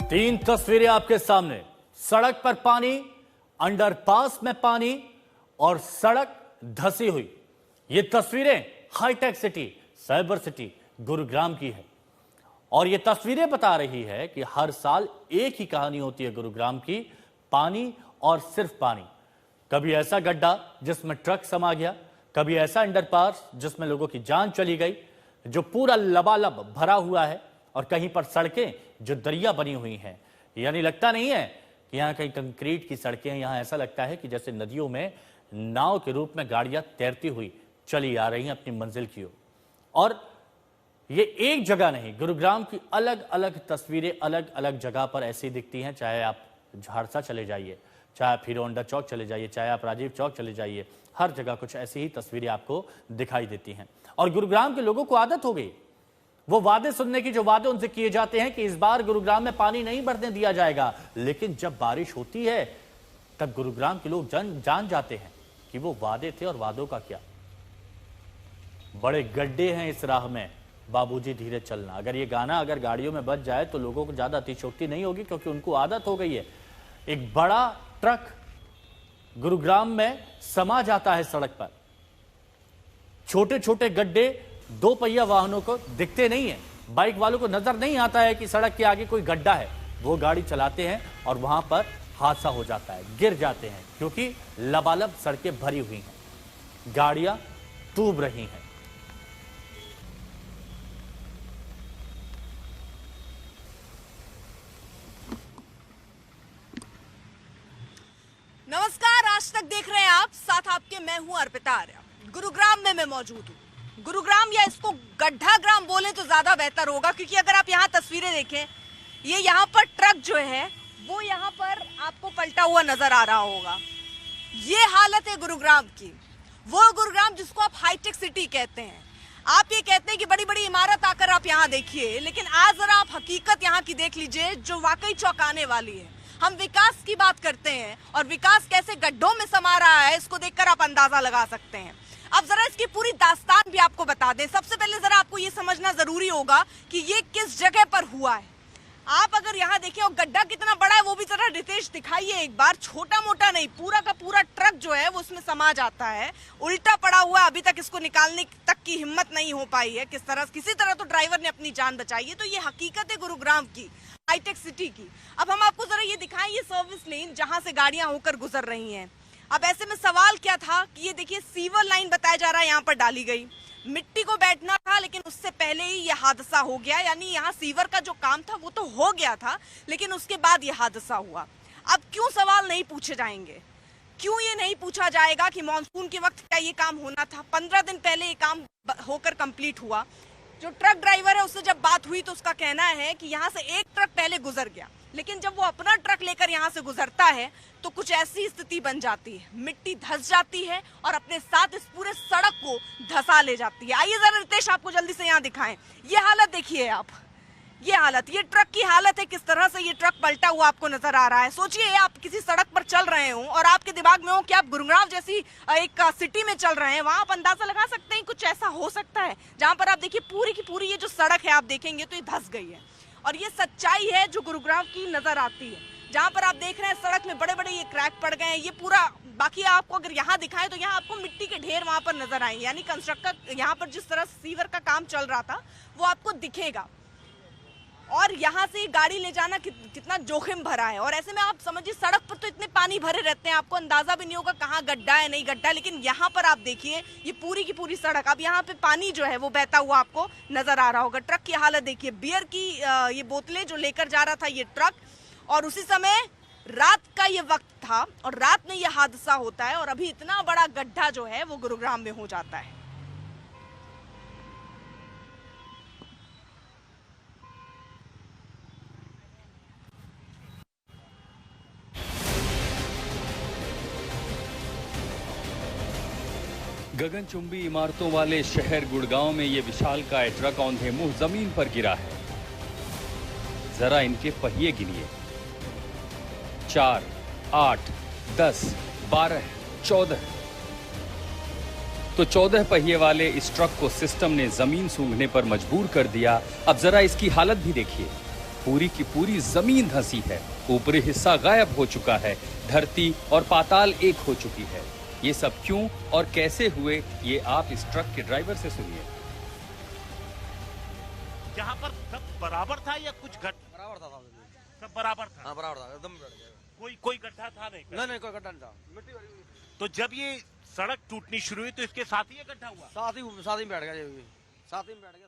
तीन तस्वीरें आपके सामने। सड़क पर पानी, अंडरपास में पानी और सड़क धसी हुई। ये तस्वीरें hi-tech city, cyber city Gurugram की है। और ये तस्वीरें बता रही है कि हर साल एक ही कहानी होती है गुरुग्राम की, पानी और सिर्फ पानी। कभी ऐसा गड्ढा जिसमें ट्रक समा गया, कभी ऐसा अंडरपास जिसमें लोगों की जान चली गई, जो पूरा लबालब भरा हुआ है, और कहीं पर सड़कें जो दरिया बनी हुई हैं। यानी लगता नहीं है कि यहाँ कहीं कंक्रीट की सड़कें हैं, यहाँ ऐसा लगता है कि जैसे नदियों में नाव के रूप में गाड़ियां तैरती हुई चली आ रही हैं अपनी मंजिल की ओर। और ये एक जगह नहीं, गुरुग्राम की अलग अलग तस्वीरें अलग अलग जगह पर ऐसी दिखती हैं। चाहे आप झारसा चले जाइए, चाहे आप हीरो होंडा चौक चले जाइए, चाहे आप राजीव चौक चले जाइए, हर जगह कुछ ऐसी ही तस्वीरें आपको दिखाई देती हैं। और गुरुग्राम के लोगों को आदत हो गई वो वादे सुनने की, जो वादे उनसे किए जाते हैं कि इस बार गुरुग्राम में पानी नहीं बढ़ने दिया जाएगा। लेकिन जब बारिश होती है तब गुरुग्राम के लोग जान जाते हैं कि वो वादे थे और वादों का क्या। बड़े गड्ढे हैं इस राह में, बाबूजी धीरे चलना। अगर ये गाना अगर गाड़ियों में बज जाए तो लोगों को ज्यादा अतिशयोक्ति नहीं होगी, क्योंकि उनको आदत हो गई है। एक बड़ा ट्रक गुरुग्राम में समा जाता है सड़क पर। छोटे छोटे गड्ढे दो पहिया वाहनों को दिखते नहीं है, बाइक वालों को नजर नहीं आता है कि सड़क के आगे कोई गड्ढा है। वो गाड़ी चलाते हैं और वहां पर हादसा हो जाता है, गिर जाते हैं, क्योंकि लबालब सड़कें भरी हुई हैं, गाड़ियां डूब रही हैं। नमस्कार, आज तक देख रहे हैं आप, साथ आपके मैं हूं अर्पिता आर्या। गुरुग्राम में मैं मौजूद हूं। गुरुग्राम, या इसको गड्ढा ग्राम बोले तो ज्यादा बेहतर होगा, क्योंकि अगर आप यहाँ तस्वीरें देखें, ये यहाँ पर ट्रक जो है वो यहाँ पर आपको पलटा हुआ नजर आ रहा होगा। ये हालत है गुरुग्राम की। वो गुरुग्राम जिसको आप हाईटेक सिटी कहते हैं। आप ये कहते हैं कि बड़ी बड़ी इमारत आकर आप यहाँ देखिए, लेकिन आज जरा आप हकीकत यहाँ की देख लीजिए, जो वाकई चौंकाने वाली है। हम विकास की बात करते हैं और विकास कैसे गड्ढों में समा रहा है, इसको देखकर आप अंदाजा लगा सकते हैं। अब जरा इसकी पूरी दास्तान भी आपको बता दें। सबसे पहले जरा आपको ये समझना जरूरी होगा कि ये किस जगह पर हुआ है। आप अगर यहाँ देखें, और गड्ढा कितना बड़ा है वो भी जरा रितेश दिखाइए एक बार। छोटा मोटा नहीं, पूरा का पूरा ट्रक जो है वो उसमें समा जाता है, उल्टा पड़ा हुआ। अभी तक इसको निकालने तक की हिम्मत नहीं हो पाई है। किसी तरह तो ड्राइवर ने अपनी जान बचाई है। तो ये हकीकत है गुरुग्राम की, हाईटेक सिटी की। अब हम आपको जरा ये दिखाएं, ये सर्विस लेन जहां से गाड़ियां होकर गुजर रही हैं। अब ऐसे में सवाल क्या था कि ये देखिए सीवर लाइन बताया जा रहा है यहाँ पर डाली गई, मिट्टी को बैठना था, लेकिन उससे पहले ही ये हादसा हो गया। यानी यहाँ सीवर का जो काम था वो तो हो गया था, लेकिन उसके बाद ये हादसा हुआ। अब क्यों सवाल नहीं पूछे जाएंगे? क्यों ये नहीं पूछा जाएगा कि मॉनसून के वक्त क्या ये काम होना था? 15 दिन पहले ये काम होकर कंप्लीट हुआ। जो ट्रक ड्राइवर है उससे जब बात हुई तो उसका कहना है कि यहाँ से एक ट्रक पहले गुजर गया, लेकिन जब वो अपना ट्रक लेकर यहाँ से गुजरता है तो कुछ ऐसी स्थिति बन जाती है, मिट्टी धंस जाती है और अपने साथ इस पूरे सड़क को धंसा ले जाती है। आइए जरा रितेश आपको जल्दी से यहाँ दिखाएं। ये हालत देखिए आप, ये हालत, ये ट्रक की हालत है। किस तरह से ये ट्रक पलटा हुआ आपको नजर आ रहा है। सोचिए आप किसी सड़क पर चल रहे हो और आपके दिमाग में हो कि आप गुरुग्राम जैसी एक सिटी में चल रहे हैं, वहां आप अंदाजा लगा सकते हैं कुछ ऐसा हो सकता है। जहां पर आप देखिए पूरी की पूरी ये जो सड़क है आप देखेंगे तो ये धंस गई है। और ये सच्चाई है जो गुरुग्राम की नजर आती है। जहां पर आप देख रहे हैं सड़क में बड़े बड़े ये क्रैक पड़ गए हैं, ये पूरा। बाकी आपको अगर यहाँ दिखाएं तो यहाँ आपको मिट्टी के ढेर वहां पर नजर आएंगे। यानी कंस्ट्रक्टर यहाँ पर जिस तरह सीवर का काम चल रहा था वो आपको दिखेगा। और यहाँ से गाड़ी ले जाना कितना जोखिम भरा है। और ऐसे में आप समझिए सड़क पर तो इतने पानी भरे रहते हैं, आपको अंदाजा भी नहीं होगा कहाँ गड्ढा है नहीं गड्ढा। लेकिन यहाँ पर आप देखिए ये पूरी की पूरी सड़क, अब यहाँ पे पानी जो है वो बहता हुआ आपको नजर आ रहा होगा। ट्रक की हालत देखिए, बियर की ये बोतलें जो लेकर जा रहा था ये ट्रक, और उसी समय रात का ये वक्त था और रात में ये हादसा होता है। और अभी इतना बड़ा गड्ढा जो है वो गुरुग्राम में हो जाता है। गगनचुंबी इमारतों वाले शहर गुड़गांव में ये विशालकाय ट्रक औंधे मुंह जमीन पर गिरा है। जरा इनके पहिए गिनिए, 4, 8, 10, 12, 14। तो 14 पहिए वाले इस ट्रक को सिस्टम ने जमीन सूंघने पर मजबूर कर दिया। अब जरा इसकी हालत भी देखिए। पूरी की पूरी जमीन धंसी है, ऊपरी हिस्सा गायब हो चुका है, धरती और पाताल एक हो चुकी है। ये सब क्यों और कैसे हुए, ये आप इस ट्रक के ड्राइवर से सुनिए। यहाँ पर सब बराबर था या कुछ बराबर था सब बराबर था? हाँ बराबर था, एकदम बैठ गया। कोई गड्ढा था नहीं? नहीं कोई गड्ढा नहीं था, मिट्टी भरी हुई थी। तो जब ये सड़क टूटनी शुरू हुई तो इसके साथ ही ये गड्ढा हुआ? साथ ही बैठ गया, ये भी साथ ही में बैठ गया।